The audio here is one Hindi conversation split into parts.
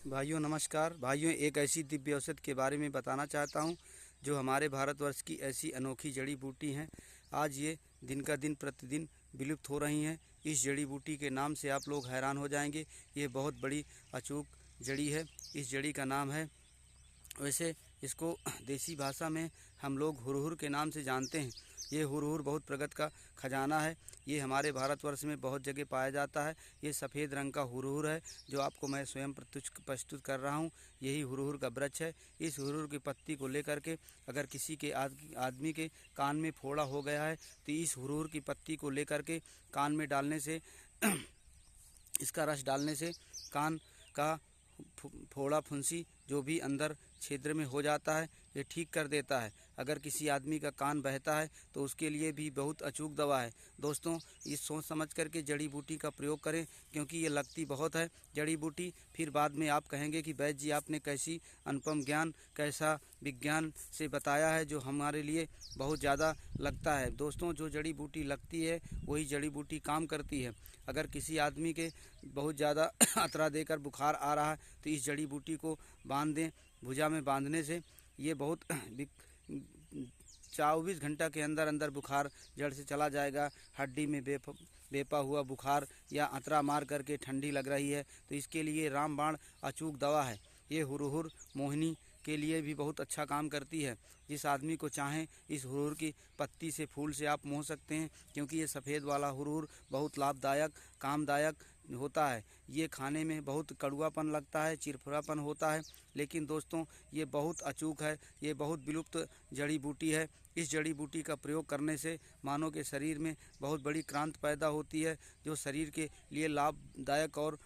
भाइयों नमस्कार। भाइयों, एक ऐसी दिव्य औषधि के बारे में बताना चाहता हूं जो हमारे भारतवर्ष की ऐसी अनोखी जड़ी बूटी हैं। आज ये दिन का दिन प्रतिदिन विलुप्त हो रही हैं। इस जड़ी बूटी के नाम से आप लोग हैरान हो जाएंगे। ये बहुत बड़ी अचूक जड़ी है। इस जड़ी का नाम है, वैसे इसको देसी भाषा में हम लोग हुरहुर के नाम से जानते हैं। ये हुरहुर बहुत प्रगति का खजाना है। ये हमारे भारतवर्ष में बहुत जगह पाया जाता है। ये सफ़ेद रंग का हुरहुर है जो आपको मैं स्वयं प्रस्तुत कर रहा हूँ। यही हुरहुर का वृक्ष है। इस हुरहुर की पत्ती को लेकर के अगर किसी के आदमी के कान में फोड़ा हो गया है तो इस हुरहुर की पत्ती को लेकर के कान में डालने से इसका रस डालने से कान का फोड़ा फुंसी जो भी अंदर क्षेत्र में हो जाता है ये ठीक कर देता है। अगर किसी आदमी का कान बहता है तो उसके लिए भी बहुत अचूक दवा है। दोस्तों, इस सोच समझ करके जड़ी बूटी का प्रयोग करें, क्योंकि ये लगती बहुत है जड़ी बूटी। फिर बाद में आप कहेंगे कि वैद्य जी आपने कैसी अनुपम ज्ञान, कैसा विज्ञान से बताया है जो हमारे लिए बहुत ज़्यादा लगता है। दोस्तों, जो जड़ी बूटी लगती है वही जड़ी बूटी काम करती है। अगर किसी आदमी के बहुत ज़्यादा अतरा देकर बुखार आ रहा है तो इस जड़ी बूटी को बांध दें। भुजा में बांधने से ये बहुत 24 घंटा के अंदर अंदर बुखार जड़ से चला जाएगा। हड्डी में बेपा हुआ बुखार या अतरा मार करके ठंडी लग रही है तो इसके लिए रामबाण अचूक दवा है। ये हुरहुर मोहिनी के लिए भी बहुत अच्छा काम करती है। जिस आदमी को चाहें इस हुरहुर की पत्ती से, फूल से आप मोह सकते हैं, क्योंकि ये सफ़ेद वाला हुरहुर बहुत लाभदायक, कामदायक होता है। ये खाने में बहुत कड़वापन लगता है, चिरफरापन होता है, लेकिन दोस्तों ये बहुत अचूक है। ये बहुत विलुप्त जड़ी बूटी है। इस जड़ी बूटी का प्रयोग करने से मानव के शरीर में बहुत बड़ी क्रांति पैदा होती है, जो शरीर के लिए लाभदायक और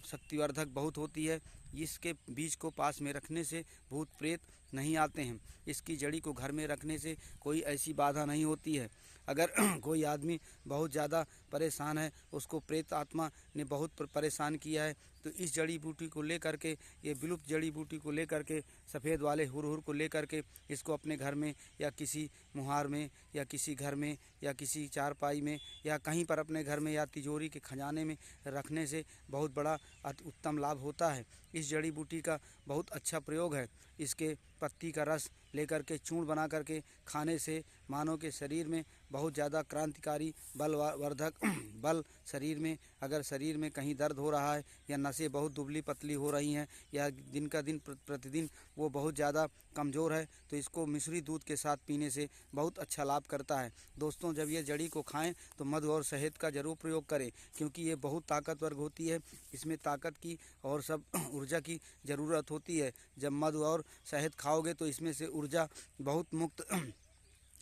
शक्तिवर्धक बहुत होती है। इसके बीज को पास में रखने से भूत प्रेत नहीं आते हैं। इसकी जड़ी को घर में रखने से कोई ऐसी बाधा नहीं होती है। अगर कोई आदमी बहुत ज़्यादा परेशान है, उसको प्रेत आत्मा ने बहुत परेशान किया है, तो इस जड़ी बूटी को लेकर के, ये विलुप्त जड़ी बूटी को लेकर के, सफ़ेद वाले हुरहुर को लेकर के इसको अपने घर में या किसी मुहार में या किसी घर में या किसी चारपाई में या कहीं पर अपने घर में या तिजोरी के खजाने में रखने से बहुत बड़ा उत्तम लाभ होता है। इस जड़ी बूटी का बहुत अच्छा प्रयोग है। इसके पत्ती का रस लेकर के चूर्ण बना करके खाने से मानव के शरीर में बहुत ज़्यादा क्रांतिकारी बलवर्धक बल शरीर में, अगर शरीर में कहीं दर्द हो रहा है या नसें बहुत दुबली पतली हो रही हैं या दिन का दिन प्रतिदिन वो बहुत ज़्यादा कमज़ोर है, तो इसको मिश्री दूध के साथ पीने से बहुत अच्छा लाभ करता है। दोस्तों, जब ये जड़ी को खाएं तो मधु और शहद का ज़रूर प्रयोग करें, क्योंकि ये बहुत ताकतवर होती है। इसमें ताकत की और सब ऊर्जा की ज़रूरत होती है। जब मधु और शहद खाओगे तो इसमें से ऊर्जा बहुत मुक्त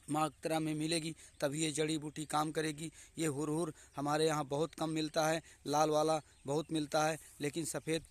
मात्रा में मिलेगी, तभी ये जड़ी बूटी काम करेगी। ये हुरहुर हमारे यहाँ बहुत कम मिलता है। लाल वाला बहुत मिलता है, लेकिन सफ़ेद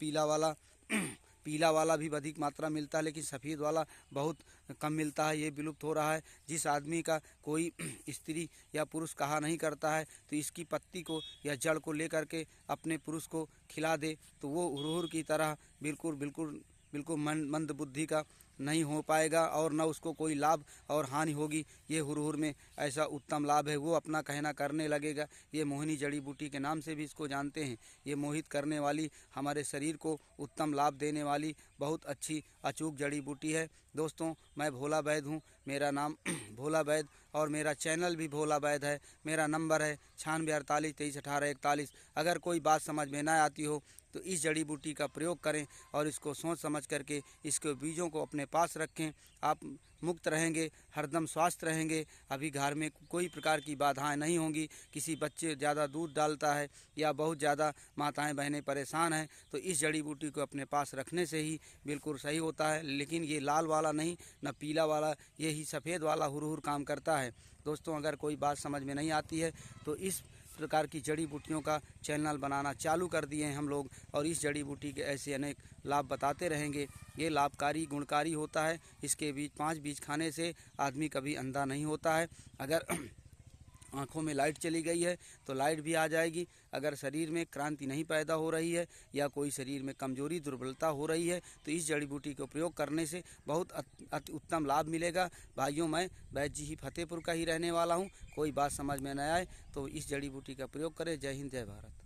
पीला वाला भी अधिक मात्रा मिलता है, लेकिन सफ़ेद वाला बहुत कम मिलता है। ये विलुप्त हो रहा है। जिस आदमी का कोई स्त्री या पुरुष कहा नहीं करता है तो इसकी पत्ती को या जड़ को लेकर के अपने पुरुष को खिला दे तो वो हुरहुर की तरह बिल्कुल मंद बुद्धि का नहीं हो पाएगा और न उसको कोई लाभ और हानि होगी। ये हुरहुर में ऐसा उत्तम लाभ है, वो अपना कहना करने लगेगा। ये मोहिनी जड़ी बूटी के नाम से भी इसको जानते हैं। ये मोहित करने वाली, हमारे शरीर को उत्तम लाभ देने वाली बहुत अच्छी अचूक जड़ी बूटी है। दोस्तों, मैं भोला वैद्य हूँ। मेरा नाम भोला वैद्य और मेरा चैनल भी भोला वैद्य है। मेरा नंबर है 9648231841। अगर कोई बात समझ में ना आती हो तो इस जड़ी बूटी का प्रयोग करें और इसको सोच समझ करके इसके बीजों को अपने पास रखें। आप मुक्त रहेंगे, हरदम स्वस्थ रहेंगे। अभी घर में कोई प्रकार की बाधाएं नहीं होंगी। किसी बच्चे ज़्यादा दूध डालता है या बहुत ज़्यादा माताएं बहनें परेशान हैं तो इस जड़ी बूटी को अपने पास रखने से ही बिल्कुल सही होता है। लेकिन ये लाल वाला नहीं, न पीला वाला, ये ही सफ़ेद वाला हुरहुर काम करता है। दोस्तों, अगर कोई बात समझ में नहीं आती है तो इस प्रकार की जड़ी बूटियों का चैनल बनाना चालू कर दिए हैं हम लोग, और इस जड़ी बूटी के ऐसे अनेक लाभ बताते रहेंगे। ये लाभकारी गुणकारी होता है। इसके 5 बीज खाने से आदमी कभी अंधा नहीं होता है। अगर आँखों में लाइट चली गई है तो लाइट भी आ जाएगी। अगर शरीर में क्रांति नहीं पैदा हो रही है या कोई शरीर में कमजोरी दुर्बलता हो रही है तो इस जड़ी बूटी का प्रयोग करने से बहुत अति उत्तम लाभ मिलेगा। भाइयों, मैं वैद्य जी ही फतेहपुर का ही रहने वाला हूँ। कोई बात समझ में न आए तो इस जड़ी बूटी का प्रयोग करें। जय हिंद, जय भारत।